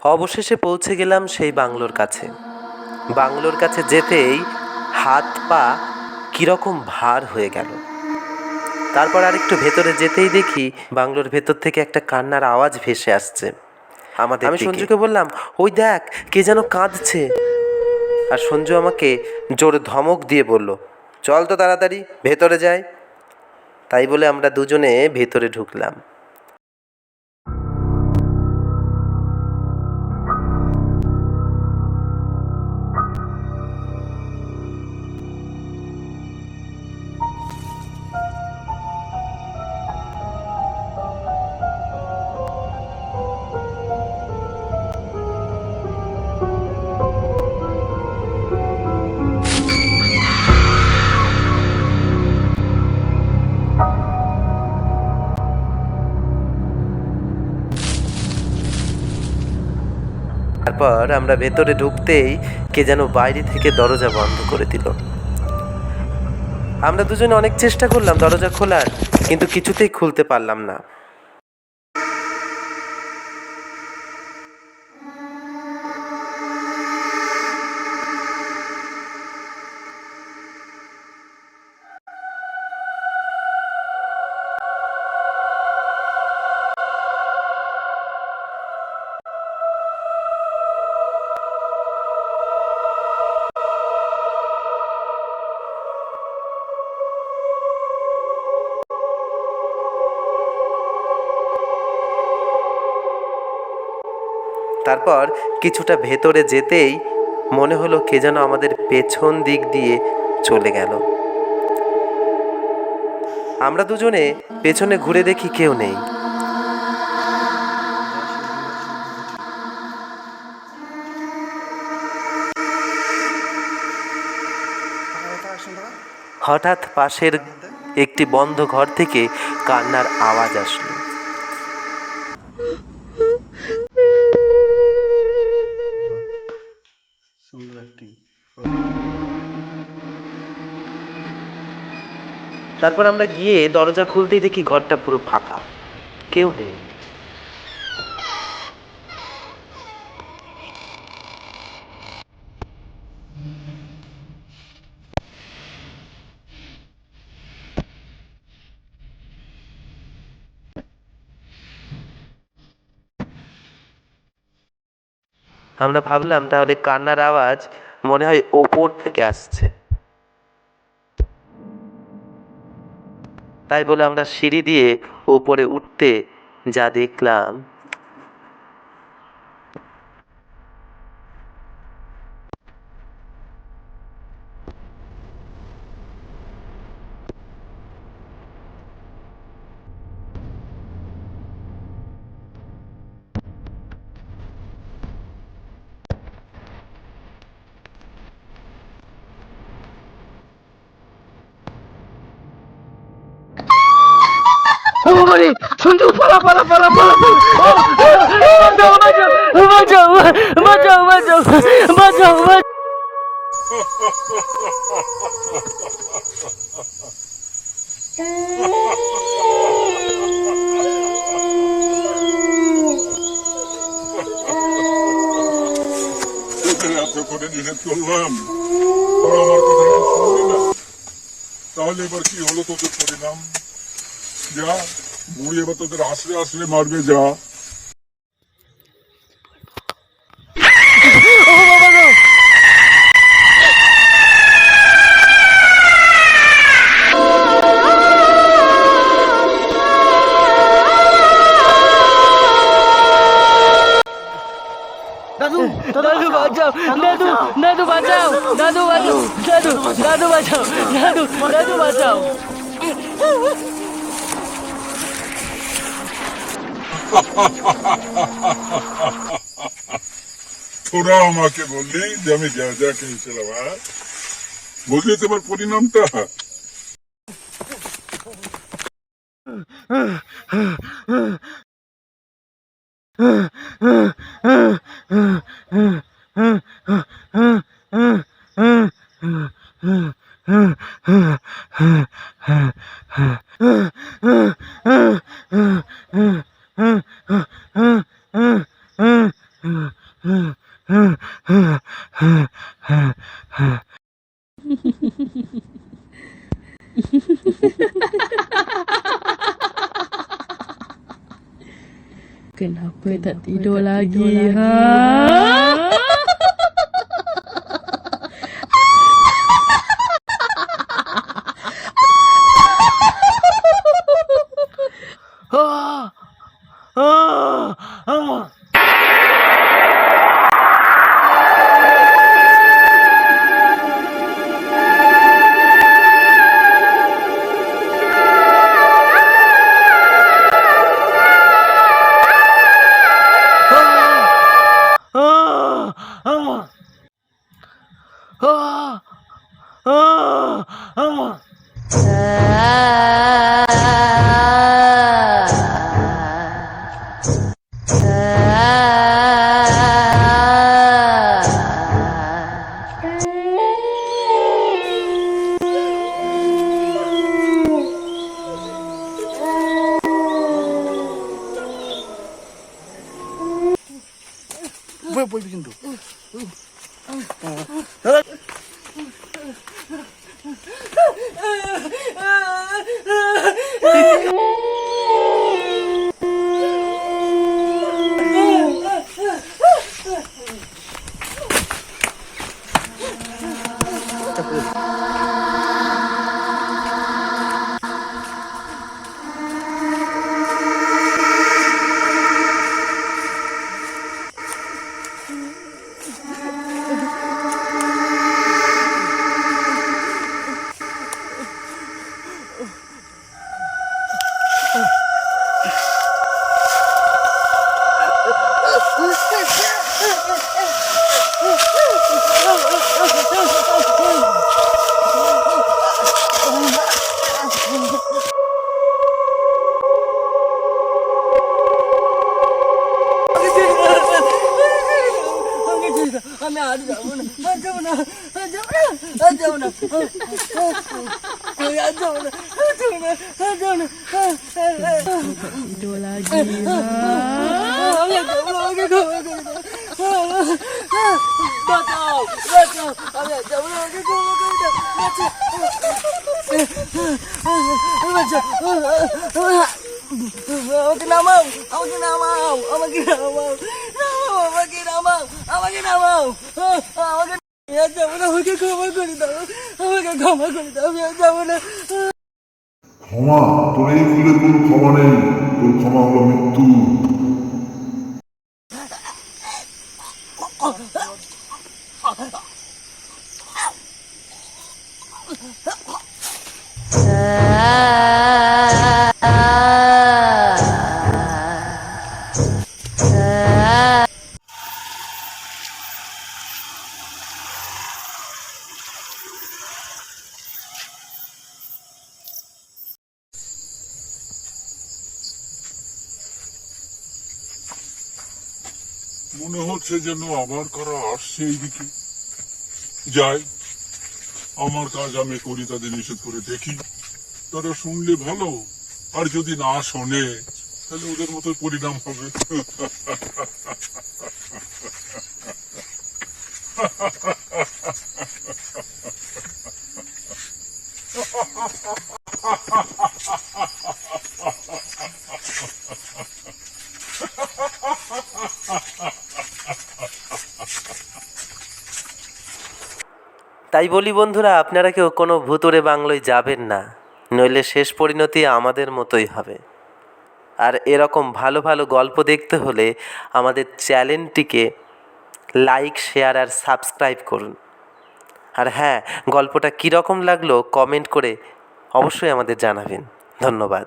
অবশেষে পৌঁছে গেলাম সেই বাংলোর কাছে। বাংলোর কাছে যেতেই হাত পা কীরকম ভার হয়ে গেল। তারপর আরেকটু ভেতরে যেতেই দেখি বাংলোর ভেতর থেকে একটা কান্নার আওয়াজ ভেসে আসছে আমাদের দিকে। আমি সঞ্জুকে বললাম, ওই দেখ, কে যেন কাঁদছে। আর সঞ্জু আমাকে জোরে ধমক দিয়ে বলল, চল তো তাড়াতাড়ি ভেতরে যাই। তাই বলে আমরা দুজনে ভেতরে ঢুকলাম। তারপর আমরা ভেতরে ঢুকতেই কে যেন বাইরে থেকে দরজা বন্ধ করে দিল। আমরা দুজনে অনেক চেষ্টা করলাম দরজা খোলার, কিন্তু কিছুতেই খুলতে পারলাম না। তারপর কিছুটা ভেতরে যেতেই মনে হলো কে যেন আমাদের পেছন দিক দিয়ে চলে গেল। আমরা দুজনে পেছনে ঘুরে দেখি কেউ নেই। হঠাৎ পাশের একটি বন্ধ ঘর থেকে কান্নার আওয়াজ আসলো। তারপর আমরা গিয়ে দরজা খুলতেই দেখি ঘরটা পুরো ফাঁকা, কেউ নেই। আমরা ভাবলাম তাহলে কান্নার আওয়াজ মনে হয় ওপর থেকে আসছে। তাই বলে আমরা সিঁড়ি দিয়ে উপরে উঠতে যা দেখলাম, সঞ্জু পালা পালা পালা পালা বাঁচাও বাঁচাও বাঁচাও বাঁচাও বাঁচাও বাঁচাও। করে নিষেধ করলাম, আমার কথা শুনলি না, তাহলে এবার কি হলো তোদের পরিণাম? যা, বুড়ি এবার তোদের আশ্রে আশ্রে মারবে, যা। দাদু দাদু বাঁচাও, দাদু দাদু বাঁচাও, দাদু বাঁচাও, দাদু দাদু বাঁচাও, দাদু দাদু বাঁচাও। তোরা আমাকে বললি যে আমি যা যা খেয়েছিলাম, হ্যাঁ? বুঝলি তোমার পরিণামটা? Kenapa tak tidur lagi, ha? বলবি কিন্তু আমি আর যাবো না, আর যাবো না, আর যাবো না, আর যাবো না, আর যাবো না, আর যাবো না, আর যাবো না, Tidur lagi, ha? আমি আর যাবো না, আমাকে ক্ষমা করে দাও। বাঁচাও, বাঁচাও, আমি আর যাবো না, আমাকে ক্ষমা করে দাও। বাঁচাও, বাঁচাও, আমাকে নামাও, আমাকে নামাও, আমাকে নামাও, নামাও, আমাকে নামাও, আমাকে নামাও, আমাকে আমি আর যাবো না, আমাকে ক্ষমা করে দাও, আমাকে ক্ষমা করে দাও, আমি আর যাবো না। ক্ষমা, তোর এই ভুলে কোনো ক্ষমা নেই, তোর ক্ষমা হলো মৃত্যু। মনে হচ্ছে যেন আবার কারা আসছে এইদিকে। যাই, আমার কাজ আমি করি, তাদের নিষেধ করে দেখি। তারা শুনলে ভালো, আর যদি না শোনে তাহলে ওদের মতো পরিণাম হবে। তাই বলি বন্ধুরা, আপনারা কেউ কোনো ভুতুড়ে বাংলোয় যাবেন না, নইলে শেষ পরিণতি আমাদের মতোই হবে। আর এরকম ভালো ভালো গল্প দেখতে হলে আমাদের চ্যানেলটিকে লাইক, শেয়ার আর সাবস্ক্রাইব করুন। আর হ্যাঁ, গল্পটা কীরকম লাগলো কমেন্ট করে অবশ্যই আমাদের জানাবেন। ধন্যবাদ।